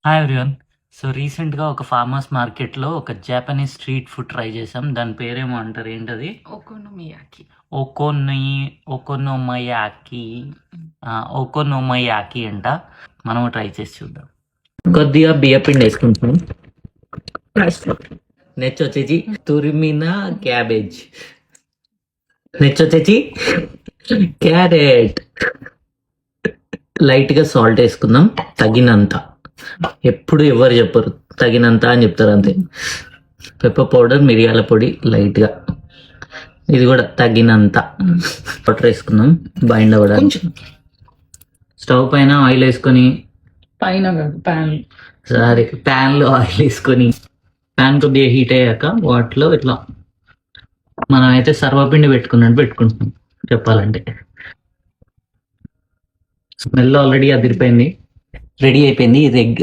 Hi everyone. So రీసెంట్‌గా ఒక farmers మార్కెట్‌లో ఒక జాపనీస్ స్ట్రీట్ ఫుడ్ ట్రై చేసాం. దాని పేరేమో అంటారు. ఏంటది? ఓకోనోమియాకి. ఓకోని ఓకోనోమయాకి ఓకోనోమయాకి అంట. మనము ట్రై చేసి చూద్దాం. కొద్దిగా బియ్యపిండి వేసుకుంటున్నాం. నెక్స్ట్ వచ్చేసి తురిమిన క్యాబేజ్. నెక్స్ట్ వచ్చేసి క్యారెట్. లైట్‌గా సాల్ట్ వేసుకుందాం తగినంత. ఎప్పుడు ఎవరు చెప్పరు, తగినంత అని చెప్తారు అంతే. పెప్పర్ పౌడర్, మిరియాల పొడి లైట్గా, ఇది కూడా తగినంత. వాటర్ వేసుకుందాం బైండ్ అవ్వడానికి. స్టవ్ పైన ఆయిల్ వేసుకొని, పైన ప్యాన్లో ఆయిల్ వేసుకొని, ప్యాన్ కొద్దిగా హీట్ అయ్యాక వాటిలో ఇట్లా మనం అయితే సర్వపిండి పెట్టుకున్నట్టు పెట్టుకుంటున్నాం చెప్పాలంటే. స్మెల్ ఆల్రెడీ అదిరిపోయింది, రెడీ అయిపోయింది. ఇది ఎగ్